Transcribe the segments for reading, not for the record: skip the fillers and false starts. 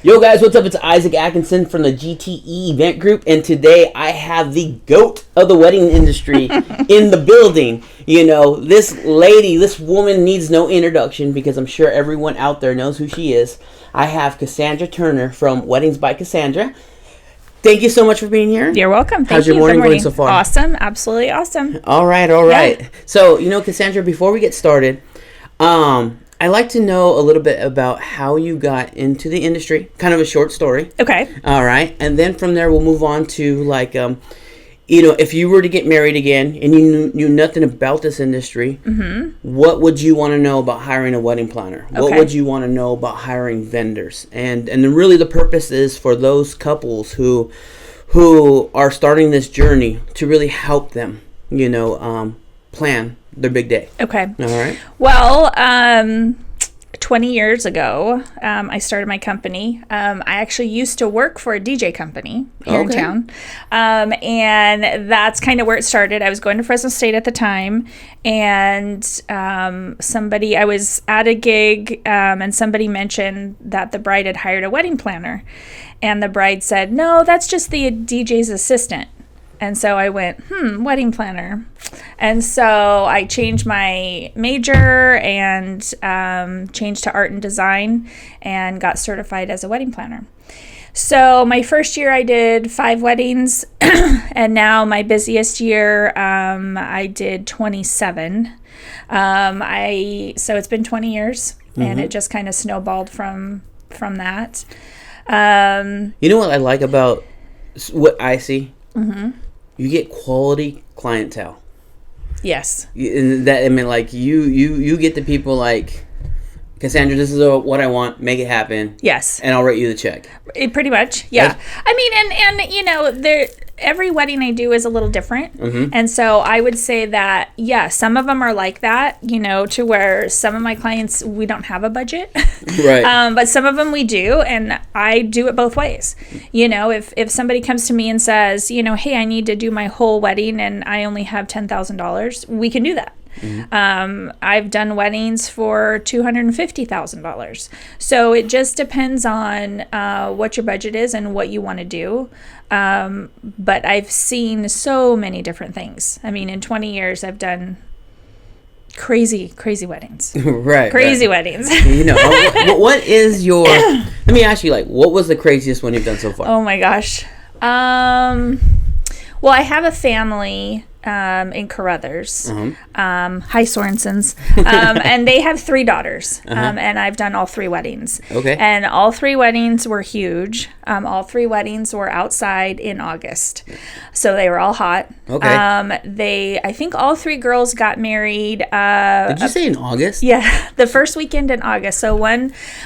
Yo guys, what's up? It's Isaac Atkinson from the GTE Event Group, and today I have the GOAT of the wedding industry in the building. You know, this lady, this woman needs no introduction because I'm sure everyone out there knows who she is. I have Cassandra Turner from Weddings by Cassandra. Thank you so much for being here. You're welcome. How's your morning going so far? Awesome. Absolutely awesome. All right. Yeah. So, Cassandra, before we get started, I'd like to know a little bit about how you got into the industry, kind of a short story. Okay. All right. And then from there, we'll move on to if you were to get married again and you knew nothing about this industry, what would you want to know about hiring a wedding planner? Okay. What would you want to know about hiring vendors? And then really the purpose is for those couples who are starting this journey to really help them, plan their big day. Okay. All right. Well, 20 years ago, I started my company. I actually used to work for a DJ company here in town. And that's kind of where it started. I was going to Fresno State at the time, and I was at a gig, and somebody mentioned that the bride had hired a wedding planner. And the bride said, "No, that's just the DJ's assistant." And so I went, wedding planner. And so I changed my major and changed to art and design and got certified as a wedding planner. So my first year I did 5 weddings, and now my busiest year I did 27. So it's been 20 years, and it just kind of snowballed from that. You know what I like about what I see? You get quality clientele. Yes. You get the people like, Cassandra, this is what I want. Make it happen. Yes. And I'll write you the check. Pretty much, yeah. I mean, and every wedding I do is a little different. And so I would say that, some of them are like that, to where some of my clients, we don't have a budget. Right. But some of them we do, and I do it both ways. If somebody comes to me and says, hey, I need to do my whole wedding and I only have $10,000, we can do that. I've done weddings for $250,000. So it just depends on what your budget is and what you want to do. But I've seen so many different things. I mean, in 20 years, I've done crazy weddings. Right. Crazy weddings. What is your, let me ask you, what was the craziest one you've done so far? Oh my gosh. Well, I have a family in Carruthers, hi Sorensons, and they have 3 daughters, and I've done all 3 weddings. Okay. And all 3 weddings were huge. All 3 weddings were outside in August, so they were all hot. Okay. I think all 3 girls got married. Did you say in August? Yeah, the first weekend in August. So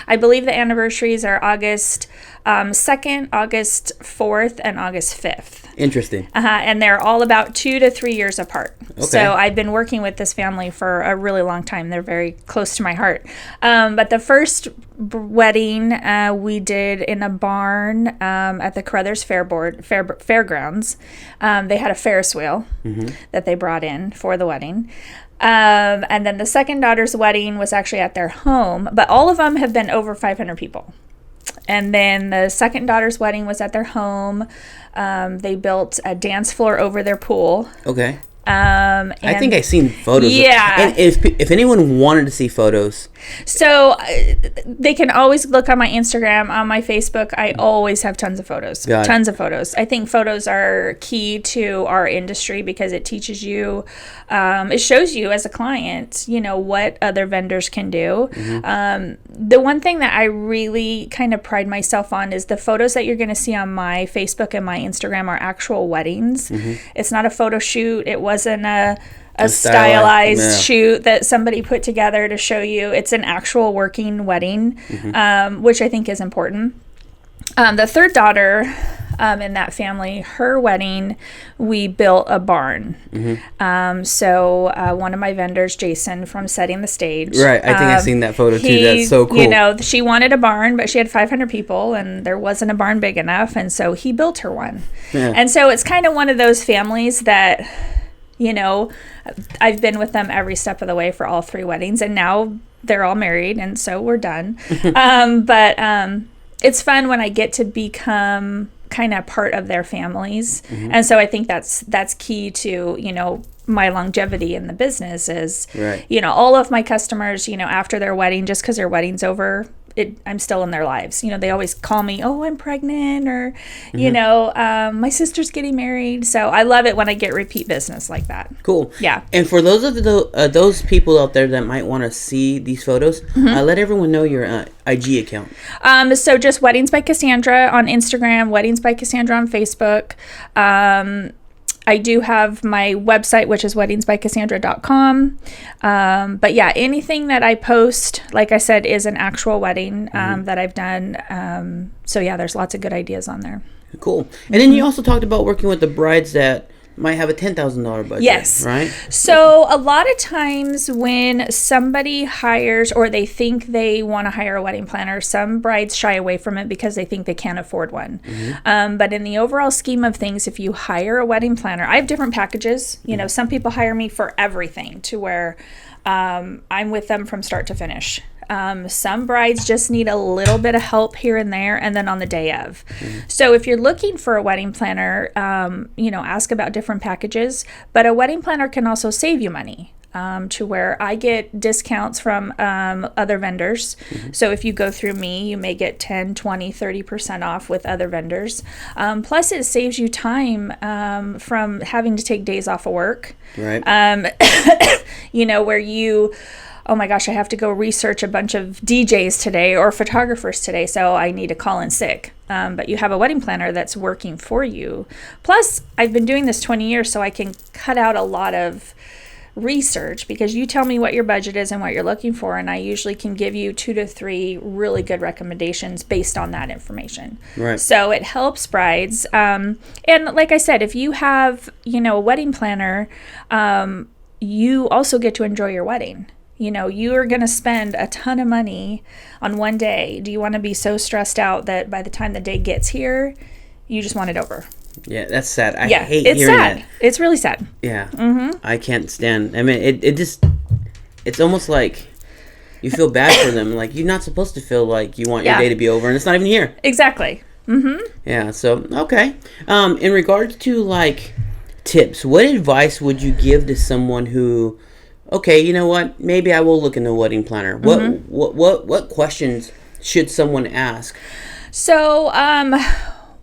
I believe the anniversaries are August 2nd, August 4th, and August 5th. Interesting. And they're all about 2 to 3 years apart. Okay. So I've been working with this family for a really long time. They're very close to my heart. But the first wedding we did in a barn at the Carruthers Fairgrounds. They had a Ferris wheel that they brought in for the wedding. And then the second daughter's wedding was actually at their home. But all of them have been over 500 people. And then the second daughter's wedding was at their home. They built a dance floor over their pool. Okay. I think I've seen photos. Yeah. And if anyone wanted to see photos, so they can always look on my Instagram, on my Facebook. I always have tons of photos. Tons of photos. I think photos are key to our industry because it teaches you, it shows you as a client, what other vendors can do. The one thing that I really kind of pride myself on is the photos that you're going to see on my Facebook and my Instagram are actual weddings. It's not a photo shoot. It wasn't a stylized shoot that somebody put together to show you. It's an actual working wedding, which I think is important. The third daughter in that family, her wedding, we built a barn. So one of my vendors, Jason, from Setting the Stage. Right, I think I've seen that photo too. That's so cool. She wanted a barn, but she had 500 people, and there wasn't a barn big enough, and so he built her one. Yeah. And so it's kind of one of those families that, I've been with them every step of the way for all 3 weddings, and now they're all married, and so we're done. But it's fun when I get to become kind of part of their families. And so I think that's key to, you know, my longevity in the business is, you know, all of my customers, you know, after their wedding, just because their wedding's over, I'm still in their lives. You know, they always call me, oh, I'm pregnant, or, you know, my sister's getting married. So I love it when I get repeat business like that. Cool. Yeah. And for those of those people out there that might want to see these photos, let everyone know your IG account. So just Weddings by Cassandra on Instagram, Weddings by Cassandra on Facebook. I do have my website, which is weddingsbycassandra.com. But yeah, anything that I post, like I said, is an actual wedding that I've done. So yeah, there's lots of good ideas on there. Cool. And then you also talked about working with the brides that might have a $10,000 budget. Yes. Right? So a lot of times when somebody hires or they think they want to hire a wedding planner, some brides shy away from it because they think they can't afford one. But in the overall scheme of things, if you hire a wedding planner, I have different packages. You know, some people hire me for everything to where I'm with them from start to finish. Some brides just need a little bit of help here and there, and then on the day of. So if you're looking for a wedding planner, you know, ask about different packages. But a wedding planner can also save you money. To where I get discounts from other vendors. So if you go through me, you may get 10, 20, 30% off with other vendors. Plus it saves you time from having to take days off of work. Right. You know, where you, oh my gosh, I have to go research a bunch of DJs today or photographers today, so I need to call in sick. But you have a wedding planner that's working for you. Plus, I've been doing this 20 years, so I can cut out a lot of research because you tell me what your budget is and what you're looking for, and I usually can give you 2 to 3 really good recommendations based on that information. Right. So it helps brides. And like I said, if you have, you know, a wedding planner, you also get to enjoy your wedding. You know, you are going to spend a ton of money on one day. Do you want to be so stressed out that by the time the day gets here, you just want it over? Yeah, that's sad. I hate it's hearing sad. that. It's really sad. Yeah. I can't stand. I mean, it's almost like you feel bad for them. Like, you're not supposed to feel like you want your day to be over, and it's not even here. Exactly. Yeah. So okay. In regards to like tips, what advice would you give to someone who, okay, you know what? Maybe I will look into a wedding planner. What questions should someone ask? So,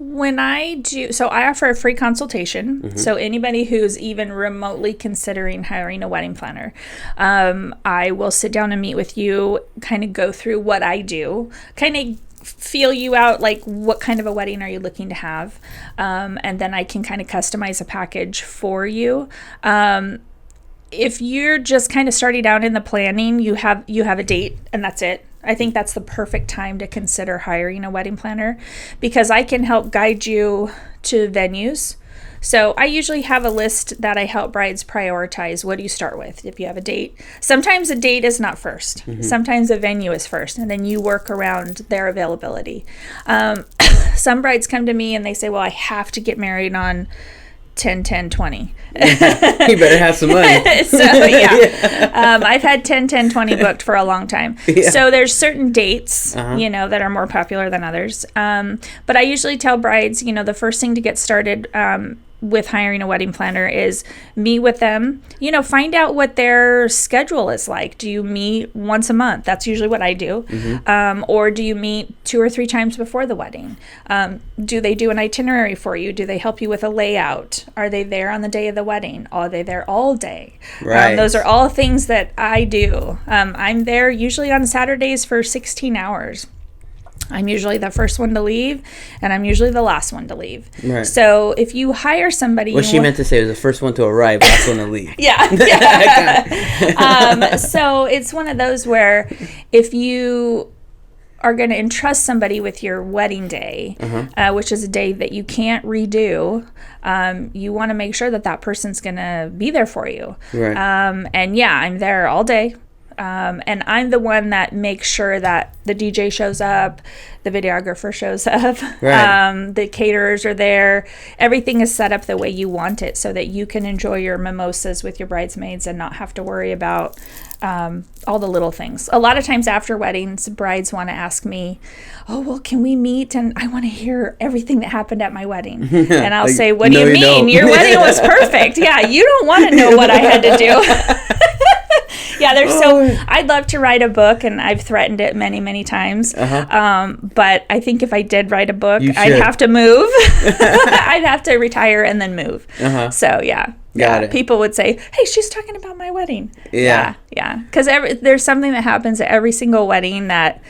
when I offer a free consultation. So anybody who's even remotely considering hiring a wedding planner, I will sit down and meet with you, kind of go through what I do, kind of feel you out, like what kind of a wedding are you looking to have, and then I can kind of customize a package for you. If you're just kind of starting out in the planning, you have a date and that's it. I think that's the perfect time to consider hiring a wedding planner because I can help guide you to venues. So I usually have a list that I help brides prioritize. What do you start with if you have a date? Sometimes a date is not first. Sometimes a venue is first, and then you work around their availability. Some brides come to me and they say, well, I have to get married on 10-10-20. You better have some money. So yeah. I've had 10-10-20 booked for a long time. So there's certain dates, you know, that are more popular than others. But I usually tell brides, you know, the first thing to get started with hiring a wedding planner is meet with them, you know, find out what their schedule is like. Do you meet once a month? That's usually what I do. Or do you meet 2 or 3 times before the wedding? Do they do an itinerary for you? Do they help you with a layout? Are they there on the day of the wedding? Are they there all day? Right. Those are all things that I do. I'm there usually on Saturdays for 16 hours. I'm usually the first one to leave, and I'm usually the last one to leave. Right. So if you hire somebody... What she meant to say was the first one to arrive, last one to leave. So it's one of those where if you are going to entrust somebody with your wedding day, which is a day that you can't redo, you want to make sure that that person's going to be there for you. Right. And yeah, I'm there all day. And I'm the one that makes sure that the DJ shows up, the videographer shows up, right. The caterers are there. Everything is set up the way you want it so that you can enjoy your mimosas with your bridesmaids and not have to worry about all the little things. A lot of times after weddings, brides want to ask me, oh, well, can we meet? And I want to hear everything that happened at my wedding. And I'll say, what do you mean? Your wedding was perfect. Yeah, you don't want to know what I had to do. Yeah, I'd love to write a book, and I've threatened it many, many times. But I think if I did write a book, I'd have to move. I'd have to retire and then move. So, yeah. Got it. People would say, hey, she's talking about my wedding. Yeah. Because there's something that happens at every single wedding that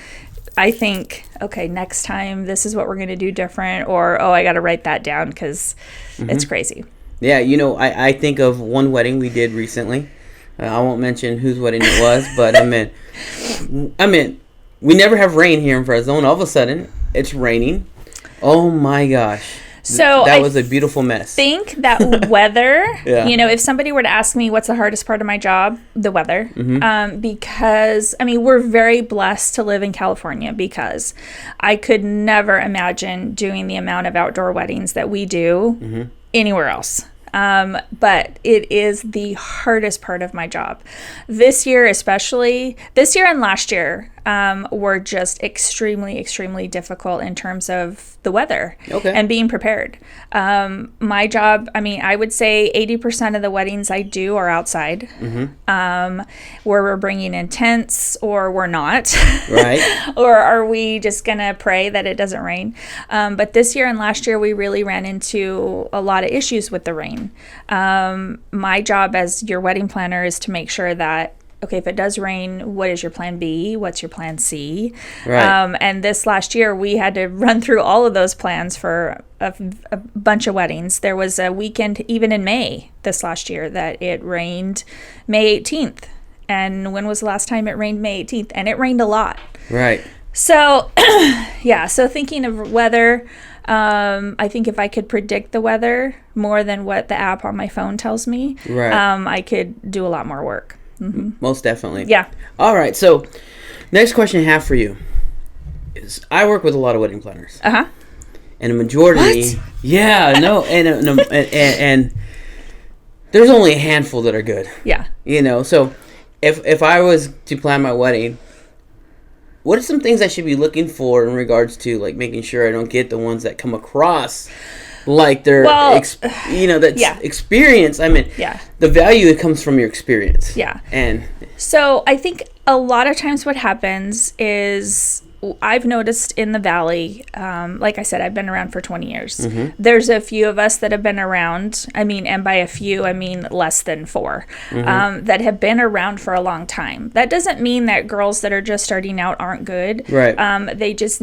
I think, okay, next time this is what we're going to do different, or, oh, I got to write that down because it's crazy. Yeah, I think of one wedding we did recently. I won't mention whose wedding it was, but I mean, we never have rain here in Fresno, and all of a sudden, it's raining. Oh my gosh. So that was a beautiful mess. I think that weather, if somebody were to ask me what's the hardest part of my job, the weather. Because, we're very blessed to live in California, because I could never imagine doing the amount of outdoor weddings that we do anywhere else. But it is the hardest part of my job. This year and last year were just extremely, extremely difficult in terms of the weather and being prepared. My job, I would say 80% of the weddings I do are outside, where we're bringing in tents, or we're not, right? Or are we just gonna pray that it doesn't rain? But this year and last year, we really ran into a lot of issues with the rain. My job as your wedding planner is to make sure that, okay, if it does rain, what is your plan B? What's your plan C? Right. And this last year, we had to run through all of those plans for a bunch of weddings. There was a weekend, even in May, this last year, that it rained May 18th. And when was the last time it rained May 18th? And it rained a lot. Right. So, so thinking of weather, I think if I could predict the weather more than what the app on my phone tells me, I could do a lot more work. Most definitely. Yeah. All right. So, next question I have for you is: I work with a lot of wedding planners. And a majority. What? Yeah. No. And there's only a handful that are good. Yeah. So if I was to plan my wedding, what are some things I should be looking for in regards to like making sure I don't get the ones that come across like they're experience? The value that comes from your experience. And so I think a lot of times what happens is, I've noticed in the Valley, like I said, I've been around for 20 years. There's a few of us that have been around, and by a few, I mean less than 4, that have been around for a long time. That doesn't mean that girls that are just starting out aren't good. Right. They just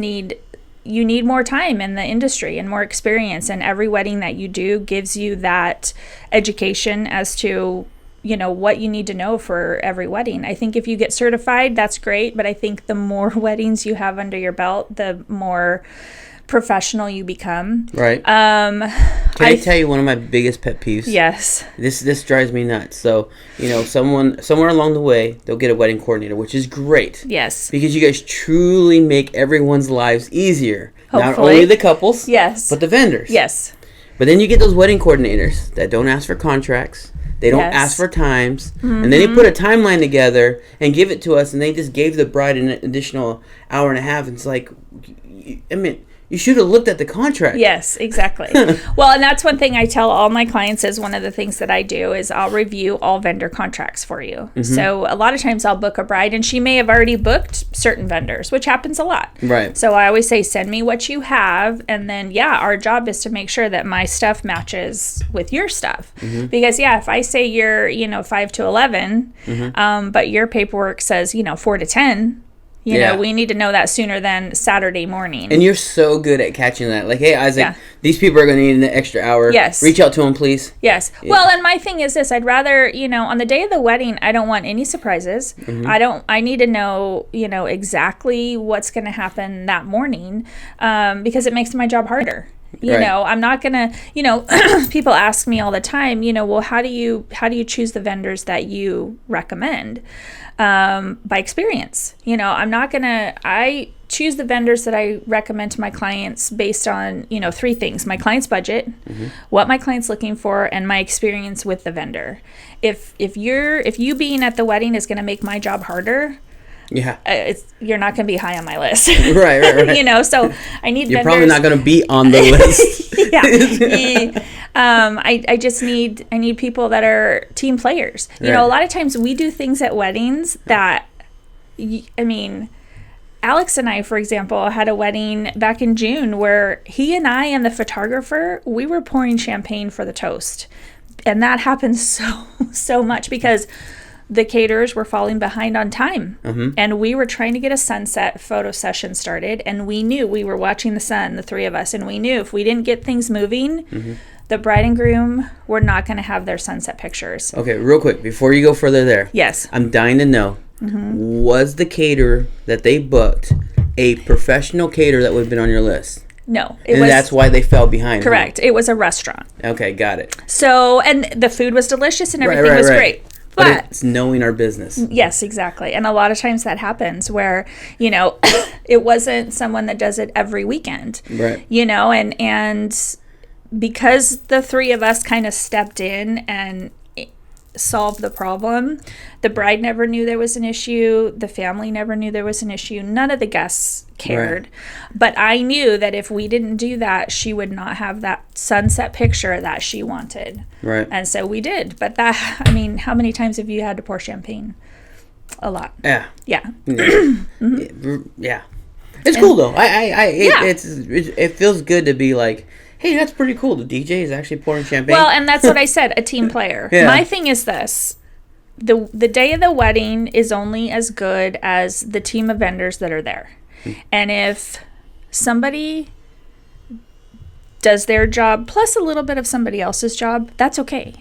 you need more time in the industry and more experience, and every wedding that you do gives you that education as to what you need to know for every wedding. I think if you get certified, that's great, but I think the more weddings you have under your belt, the more professional you become. Right. Can I tell you one of my biggest pet peeves? Yes. This drives me nuts. So, somewhere along the way, they'll get a wedding coordinator, which is great. Yes. Because you guys truly make everyone's lives easier. Hopefully. Not only the couples, yes, but the vendors. Yes. But then you get those wedding coordinators that don't ask for contracts. They don't ask for times. And then they put a timeline together and give it to us, and they just gave the bride an additional hour and a half. And it's like, you should have looked at the contract. Yes, exactly. Well, and that's one thing I tell all my clients is one of the things that I do is I'll review all vendor contracts for you. So a lot of times I'll book a bride and she may have already booked certain vendors, which happens a lot. Right. So I always say, send me what you have. And then, our job is to make sure that my stuff matches with your stuff. Because, if I say you're, 5 to 11, but your paperwork says, 4 to 10, we need to know that sooner than Saturday morning. And you're so good at catching that. Like, hey, Isaac, these people are going to need an extra hour. Yes. Reach out to them, please. Yes. Yeah. Well, and my thing is this. I'd rather, on the day of the wedding, I don't want any surprises. I need to know, exactly what's going to happen that morning because it makes my job harder. You know, I'm not gonna, people ask me all the time, well, how do you choose the vendors that you recommend? By experience. I choose the vendors that I recommend to my clients based on, 3 things: my client's budget, what my client's looking for, and my experience with the vendor. If you being at the wedding is going to make my job harder, you're not going to be high on my list. Right. So I need You're vendors. probably not going to be on the list. I just need people that are team players. A lot of times we do things at weddings that, Alex and I, for example, had a wedding back in June where he and I and the photographer, we were pouring champagne for the toast. And that happens so much because the caterers were falling behind on time. And we were trying to get a sunset photo session started. And we knew, we were watching the sun, the 3 of us, and we knew if we didn't get things moving, the bride and groom were not going to have their sunset pictures. Okay, real quick, before you go further there. Yes. I'm dying to know, was the caterer that they booked a professional caterer that would have been on your list? No. That's why they fell behind. Correct. Huh? It was a restaurant. Okay, got it. So, and the food was delicious and everything was great. But it's knowing our business. Yes, exactly. And a lot of times that happens where, it wasn't someone that does it every weekend. Right. And because the 3 of us kind of stepped in and solved the problem, the bride never knew there was an issue. The family never knew there was an issue. None of the guests cared. Right. But I knew that if we didn't do that, she would not have that sunset picture that she wanted. Right. And so we did. But how many times have you had to pour champagne? A lot. Yeah. Yeah. Yeah. It's cool though. It feels good to be like, hey, that's pretty cool. The DJ is actually pouring champagne. Well, and that's what I said, a team player. My thing is this. The day of the wedding is only as good as the team of vendors that are there. And if somebody does their job plus a little bit of somebody else's job, that's okay.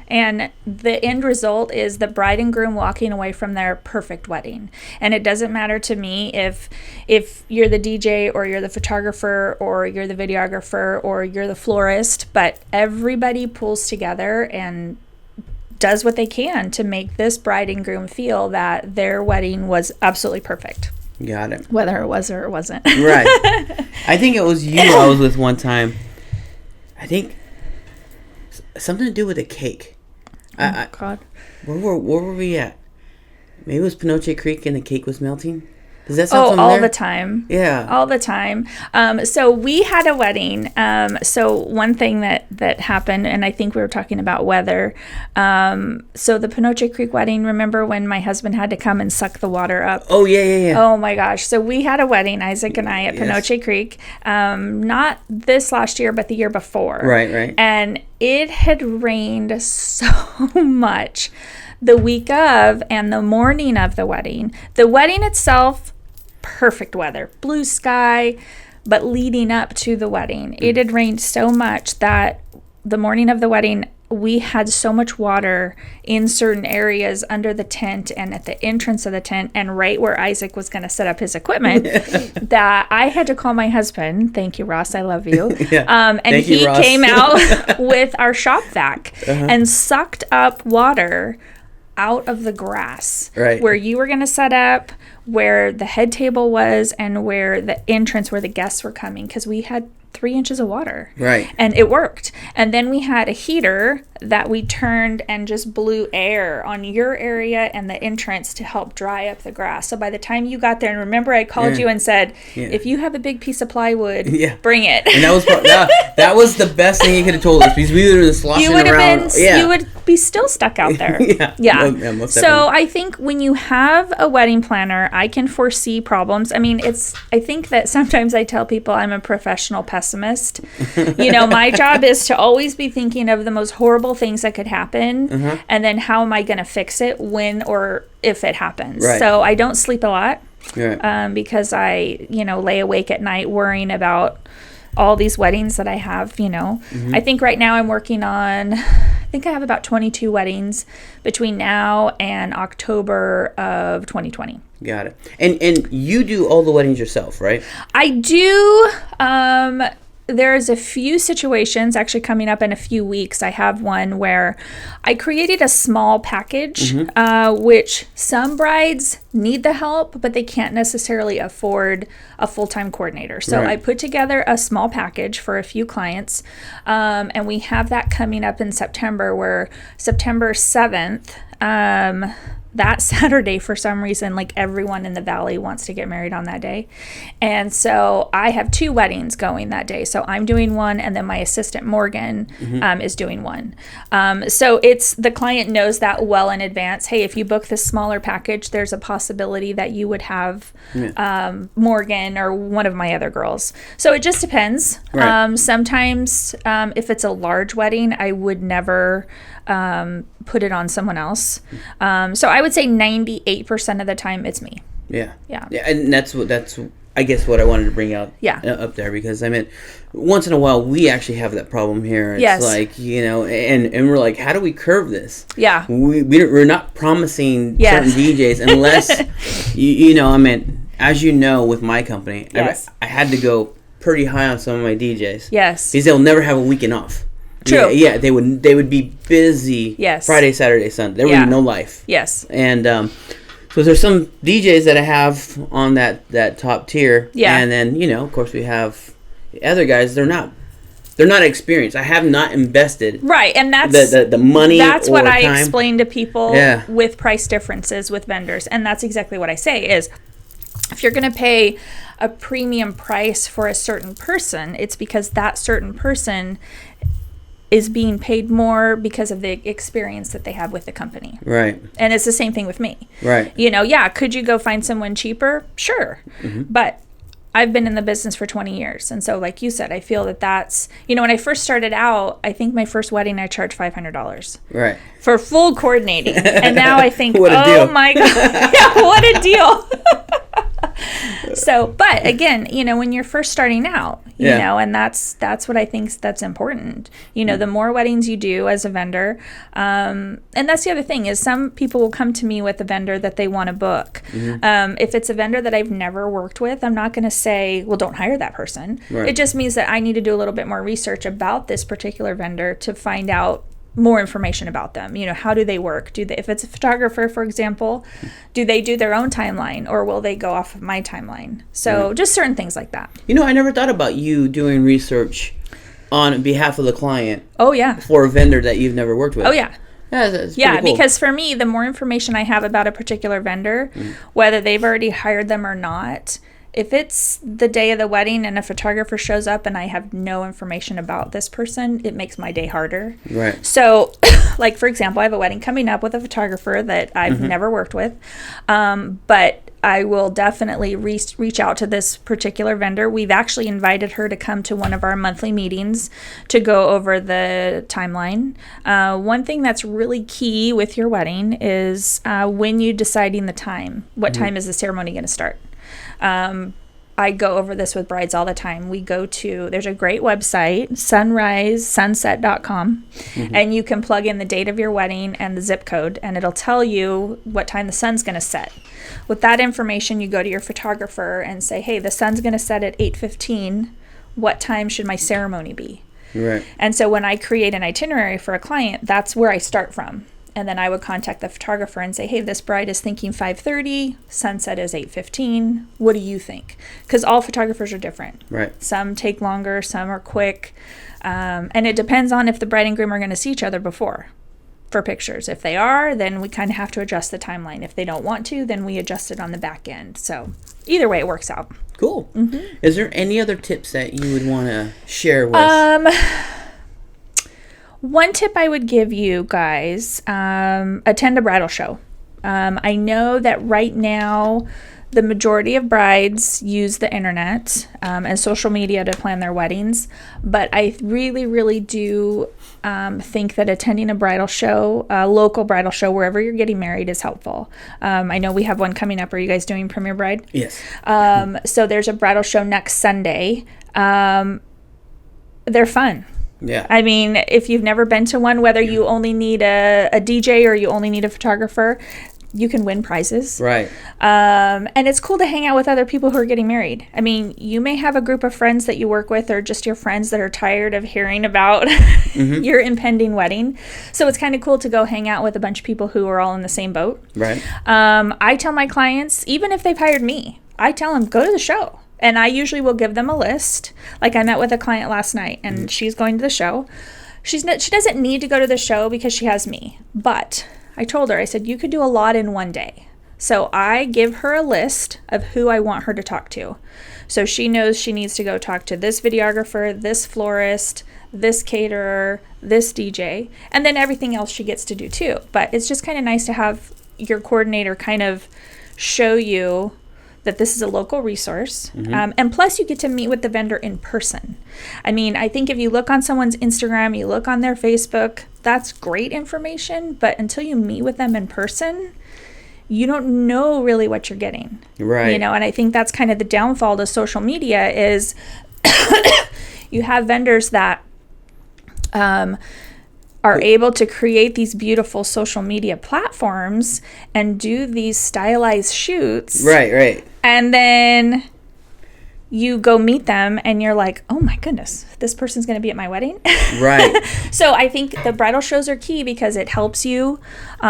And the end result is the bride and groom walking away from their perfect wedding. And it doesn't matter to me if you're the DJ or you're the photographer or you're the videographer or you're the florist, but everybody pulls together and does what they can to make this bride and groom feel that their wedding was absolutely perfect. Got it. Whether it was or it wasn't. Right. I think it was you I was with one time. I think something to do with a cake. Oh, God. Where were we at? Maybe it was Pinoche Creek and the cake was melting. Does that sound familiar? All the time. Yeah. All the time. So we had a wedding. So one thing that happened, and I think we were talking about weather. So the Pinoche Creek wedding, remember when my husband had to come and suck the water up? Oh, yeah. Oh, my gosh. So we had a wedding, Isaac and I, at Pinoche Creek. Not this last year, but the year before. Right. And it had rained so much the week of and the morning of the wedding. The wedding itself, perfect weather, blue sky, but leading up to the wedding, it had rained so much that the morning of the wedding, we had so much water in certain areas under the tent and at the entrance of the tent and right where Isaac was going to set up his equipment that I had to call my husband. Thank you, Ross. I love you. And he came out with our shop vac and sucked up water out of the grass where you were going to set up, where the head table was, and where the entrance where the guests were coming, because we had 3 inches of water. Right. And it worked. And then we had a heater that we turned and just blew air on your area and the entrance to help dry up the grass. So by the time you got there, and remember I called you and said, if you have a big piece of plywood, bring it. And that was the best thing you could have told us, because we would have been sloshing around. You would be still stuck out there. Most so I think when you have a wedding planner, I can foresee problems. I mean, I think that sometimes I tell people I'm a professional pessimist. My job is to always be thinking of the most horrible things that could happen, and then how am I going to fix it when or if it happens. So I don't sleep a lot because I lay awake at night worrying about all these weddings that I have. I think right now I'm working on, I think I have about 22 weddings between now and October of 2020. Got it. And you do all the weddings yourself, right? I do. there's a few situations actually coming up in a few weeks. I have one where I created a small package, which some brides need the help, but they can't necessarily afford a full-time coordinator. So I put together a small package for a few clients, and we have that coming up in September, where September 7th, that Saturday, for some reason, like everyone in the valley wants to get married on that day. And so I have 2 weddings going that day. So I'm doing one, and then my assistant Morgan is doing one. So it's, the client knows that well in advance. Hey, if you book this smaller package, there's a possibility that you would have Morgan or one of my other girls. So it just depends. Sometimes if it's a large wedding, I would never put it on someone else. So I would say 98% of the time it's me. Yeah. And that's I guess what I wanted to bring out up there, because I mean, once in a while we actually have that problem here. It's like, you know, and we're like, how do we curve this? Yeah. We're not promising certain DJs unless, you know, I mean, as you know, with my company, I had to go pretty high on some of my DJs. Yes. Because they'll never have a weekend off. True. Yeah, they would be busy. Yes. Friday, Saturday, Sunday. There would be no life. Yes. And so there's some DJs that I have on that top tier. Yeah. And then, you know, of course we have the other guys. They're not experienced. I have not invested. Right, and that's the money. That's or what time. I explain to people with price differences with vendors, and that's exactly what I say is, if you're going to pay a premium price for a certain person, it's because that certain person is being paid more because of the experience that they have with the company. Right. And it's the same thing with me. Right. You know, could you go find someone cheaper? Sure. But I've been in the business for 20 years. And so, like you said, I feel that that's, you know, when I first started out, I think my first wedding, I charged $500. Right. For full coordinating. And now I think, oh my God. Yeah, what a deal. So, but again, you know, when you're first starting out, you know, and that's what I think that's important. You know, the more weddings you do as a vendor, and that's the other thing is some people will come to me with a vendor that they want to book. If it's a vendor that I've never worked with, I'm not going to say, well, don't hire that person. Right. It just means that I need to do a little bit more research about this particular vendor to find out more information about them. You know, how do they work? If it's a photographer, for example, do they do their own timeline, or will they go off of my timeline? So just certain things like that. You know, I never thought about you doing research on behalf of the client. Oh yeah. For a vendor that you've never worked with. Oh yeah. That's cool. Because for me, the more information I have about a particular vendor, whether they've already hired them or not, if it's the day of the wedding and a photographer shows up and I have no information about this person, it makes my day harder. Right. So, like, for example, I have a wedding coming up with a photographer that I've never worked with, but I will definitely reach out to this particular vendor. We've actually invited her to come to one of our monthly meetings to go over the timeline. One thing that's really key with your wedding is when you're deciding the time. What time is the ceremony going to start? I go over this with brides all the time. There's a great website, sunrisesunset.com, and you can plug in the date of your wedding and the zip code, and it'll tell you what time the sun's going to set. With that information, you go to your photographer and say, hey, the sun's going to set at 8:15. What time should my ceremony be? Right. And so when I create an itinerary for a client, that's where I start from. And then I would contact the photographer and say, hey, this bride is thinking 5:30, sunset is 8:15. What do you think? Because all photographers are different. Right. Some take longer, some are quick. And it depends on if the bride and groom are going to see each other before for pictures. If they are, then we kind of have to adjust the timeline. If they don't want to, then we adjust it on the back end. So either way, it works out. Cool. Is there any other tips that you would want to share with? One tip I would give you guys, attend a bridal show. I know that right now the majority of brides use the internet and social media to plan their weddings, but I really, really do think that attending a bridal show, a local bridal show, wherever you're getting married is helpful. I know we have one coming up. Are you guys doing Premier Bride? Yes. So there's a bridal show next Sunday. They're fun. Yeah. I mean, if you've never been to one, whether you only need a DJ or you only need a photographer, You can win prizes. Right. And it's cool to hang out with other people who are getting married. I mean, you may have a group of friends that you work with or just your friends that are tired of hearing about your impending wedding. So it's kind of cool to go hang out with a bunch of people who are all in the same boat. Right. I tell my clients, even if they've hired me, I tell them, go to the show. And I usually will give them a list. Like I met with a client last night and she's going to the show. She doesn't need to go to the show because she has me. But I told her, I said, you could do a lot in one day. So I give her a list of who I want her to talk to. So she knows she needs to go talk to this videographer, this florist, this caterer, this DJ, and then everything else she gets to do too. But it's just kind of nice to have your coordinator kind of show you that this is a local resource. And plus you get to meet with the vendor in person. I mean, I think if you look on someone's Instagram, you look on their Facebook, that's great information, but until you meet with them in person, you don't know really what you're getting. Right. You know, and I think that's kind of the downfall to social media is you have vendors that are able to create these beautiful social media platforms and do these stylized shoots. Right. And then you go meet them and you're like, oh my goodness, this person's going to be at my wedding. Right. So I think the bridal shows are key because it helps you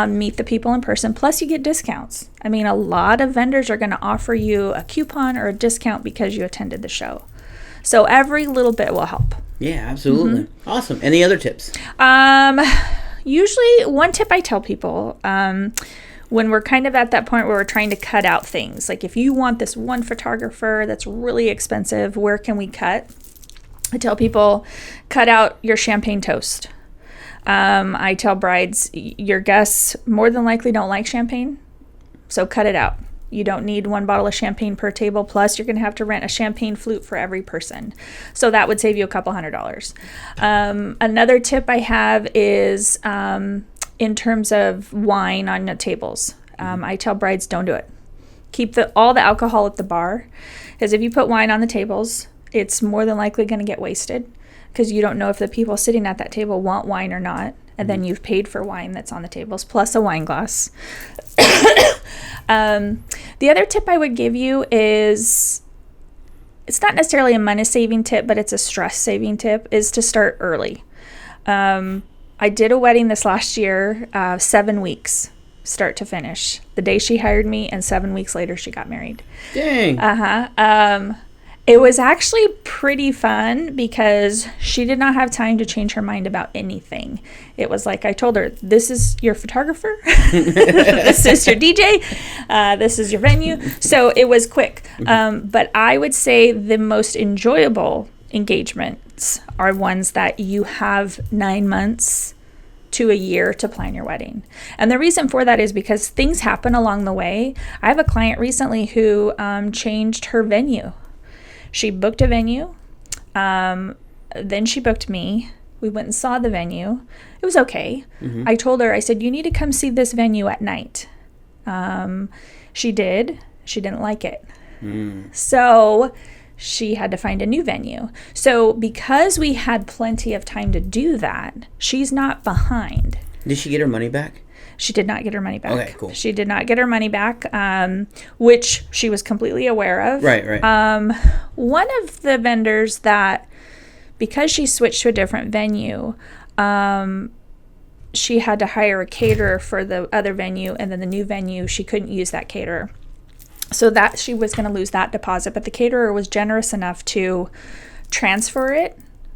meet the people in person. Plus you get discounts. I mean, a lot of vendors are going to offer you a coupon or a discount because you attended the show. So every little bit will help. Yeah, absolutely. Awesome. Any other tips? Usually one tip I tell people, when we're kind of at that point where we're trying to cut out things, like if you want this one photographer that's really expensive, where can we cut? I tell people, cut out your champagne toast. I tell brides, your guests more than likely don't like champagne, so cut it out. You don't need one bottle of champagne per table. Plus, you're going to have to rent a champagne flute for every person. So that would save you a couple $100s. Another tip I have is in terms of wine on the tables. I tell brides, don't do it. Keep all the alcohol at the bar. Because if you put wine on the tables, it's more than likely going to get wasted. Because you don't know if the people sitting at that table want wine or not. And then you've paid for wine that's on the tables, plus a wine glass. The other tip I would give you is, it's not necessarily a money saving tip, but it's a stress saving tip, is to start early. I did a wedding this last year, 7 weeks, start to finish. The day she hired me, and 7 weeks later she got married. Dang. It was actually pretty fun because she did not have time to change her mind about anything. It was like I told her, this is your photographer, this is your DJ, this is your venue. So it was quick. But I would say the most enjoyable engagements are ones that you have 9 months to a year to plan your wedding. And the reason for that is because things happen along the way. I have a client recently who changed her venue. She booked a venue, then she booked me. We went and saw the venue. It was okay. I told her, I said, you need to come see this venue at night. She did. She didn't like it. So she had to find a new venue. So because we had plenty of time to do that, she's not behind. Did she get her money back? She did not get her money back. Okay, cool. She did not get her money back, which she was completely aware of. Right. One of the vendors that, because she switched to a different venue, she had to hire a caterer for the other venue, and then the new venue, she couldn't use that caterer. So that she was going to lose that deposit, but the caterer was generous enough to transfer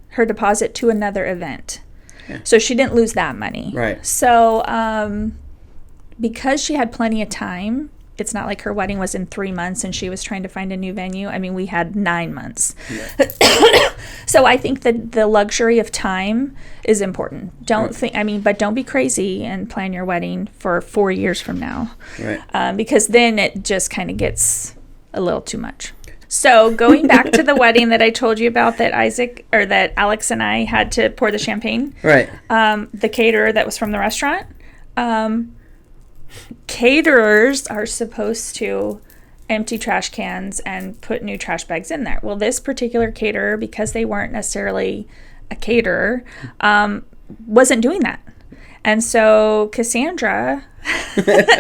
her deposit to another event. Yeah. So she didn't lose that money. Right. So because she had plenty of time, it's not like her wedding was in 3 months and she was trying to find a new venue. I mean, we had 9 months. Yeah. So I think that the luxury of time is important. But don't be crazy and plan your wedding for 4 years from now. Right. Because then it just kind of gets a little too much. So going back to the wedding that I told you about that Alex and I had to pour the champagne. Right. The caterer that was from the restaurant. Caterers are supposed to empty trash cans and put new trash bags in there. Well, this particular caterer, because they weren't necessarily a caterer, wasn't doing that. And so Cassandra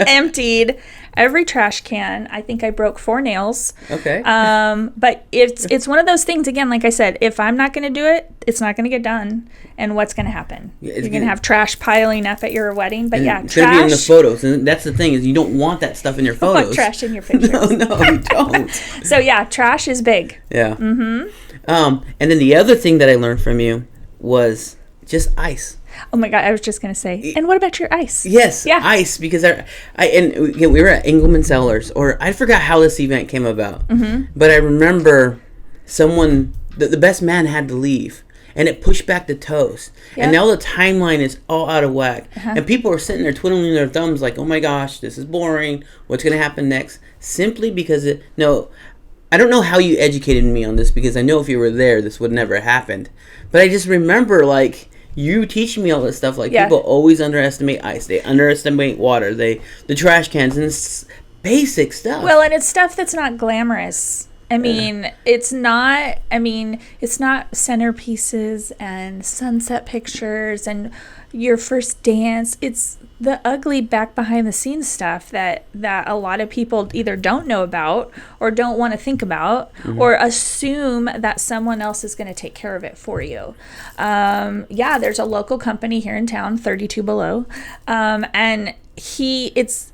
emptied every trash can. I think I broke 4 nails. Okay. But it's one of those things, again, like I said, if I'm not going to do it, it's not going to get done. And what's going to happen? You're going to have trash piling up at your wedding. But yeah, it's trash. It's going to be in the photos. And that's the thing, is you don't want that stuff in your photos. Trash in your pictures. No, you don't. So yeah, trash is big. Yeah. Mm-hmm. And then the other thing that I learned from you was just ice. Oh my God, I was just going to say, and what about your ice? Yes, yeah. Ice, because we were at Engelman Cellars, or I forgot how this event came about, but I remember the best man had to leave, and it pushed back the toast, and now the timeline is all out of whack, and people are sitting there twiddling their thumbs like, oh my gosh, this is boring, what's going to happen next? Simply because I don't know how you educated me on this, because I know if you were there, this would never have happened, but I just remember, like, you teach me all this stuff. Like, people always underestimate ice. They underestimate water. The trash cans, and it's basic stuff. Well, and it's stuff that's not glamorous. I mean, it's not centerpieces and sunset pictures and your first dance. It's the ugly back behind the scenes stuff that a lot of people either don't know about or don't want to think about, or assume that someone else is going to take care of it for you. There's a local company here in town, 32 Below, and he's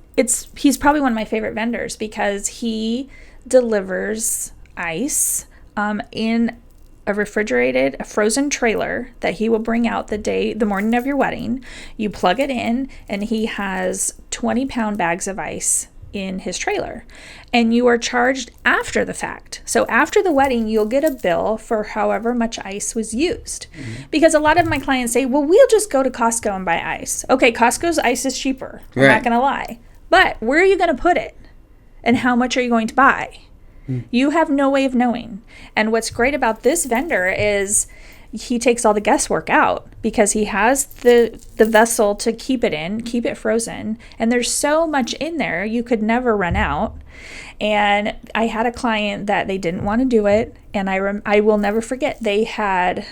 probably one of my favorite vendors, because he delivers ice in a frozen trailer that he will bring out the morning of your wedding. You plug it in, and he has 20-pound bags of ice in his trailer, and you are charged after the fact. So after the wedding, you'll get a bill for however much ice was used. Because a lot of my clients say, well, we'll just go to Costco and buy ice. Okay, Costco's ice is cheaper. I'm not going to lie. But where are you going to put it? And how much are you going to buy? You have no way of knowing. And what's great about this vendor is he takes all the guesswork out, because he has the vessel to keep it frozen. And there's so much in there, you could never run out. And I had a client that they didn't want to do it. And I will never forget, they had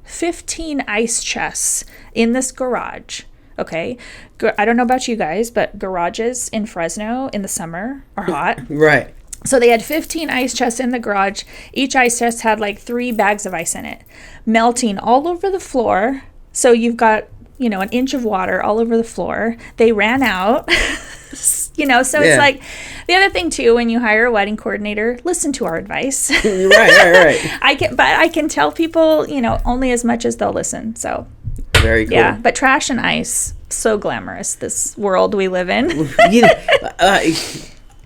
15 ice chests in this garage. Okay. I don't know about you guys, but garages in Fresno in the summer are hot. Right. So they had 15 ice chests in the garage. Each ice chest had like 3 bags of ice in it, melting all over the floor. So you've got, an inch of water all over the floor. They ran out, so it's like, the other thing too, when you hire a wedding coordinator, listen to our advice. Right. I can tell people, only as much as they'll listen. So very cool. Yeah, but trash and ice, so glamorous, this world we live in.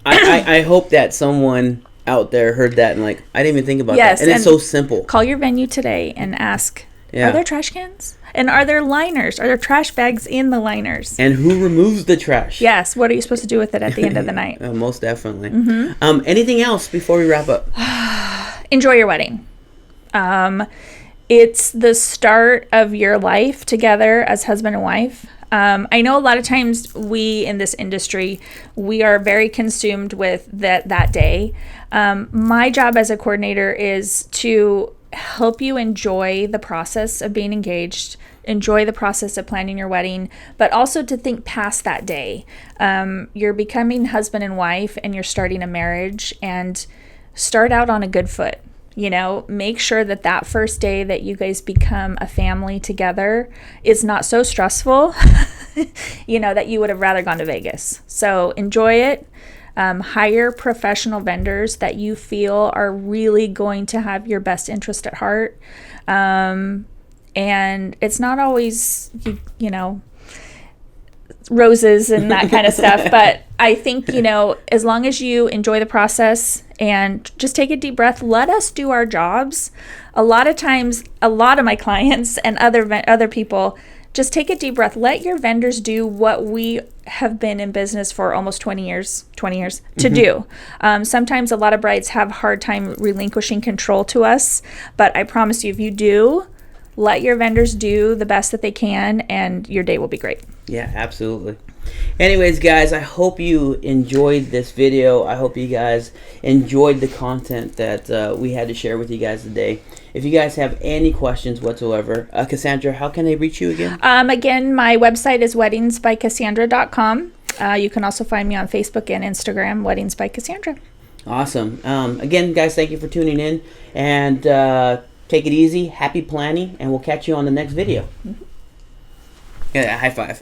I hope that someone out there heard that and I didn't even think about that. And it's so simple. Call your venue today and ask, are there trash cans? And are there liners? Are there trash bags in the liners? And who removes the trash? Yes. What are you supposed to do with it at the end of the night? Most definitely. Anything else before we wrap up? Enjoy your wedding. It's the start of your life together as husband and wife. I know a lot of times we in this industry, we are very consumed with that day. My job as a coordinator is to help you enjoy the process of being engaged, enjoy the process of planning your wedding, but also to think past that day. You're becoming husband and wife, and you're starting a marriage, and start out on a good foot. Make sure that first day that you guys become a family together is not so stressful, that you would have rather gone to Vegas. So enjoy it. Hire professional vendors that you feel are really going to have your best interest at heart. And it's not always, roses and that kind of stuff. But I think, as long as you enjoy the process and just take a deep breath, let us do our jobs. A lot of times, a lot of my clients and other people, just take a deep breath. Let your vendors do what we have been in business for almost 20 years to do. Sometimes a lot of brides have a hard time relinquishing control to us, but I promise you, if you do, let your vendors do the best that they can, and your day will be great. Yeah, absolutely. Anyways, guys, I hope you enjoyed this video. I hope you guys enjoyed the content that we had to share with you guys today. If you guys have any questions whatsoever, Cassandra, how can they reach you again? Again, my website is weddingsbycassandra.com. You can also find me on Facebook and Instagram, Weddings by Cassandra. Awesome. Again, guys, thank you for tuning in. And take it easy. Happy planning. And we'll catch you on the next video. Mm-hmm. Yeah, high five.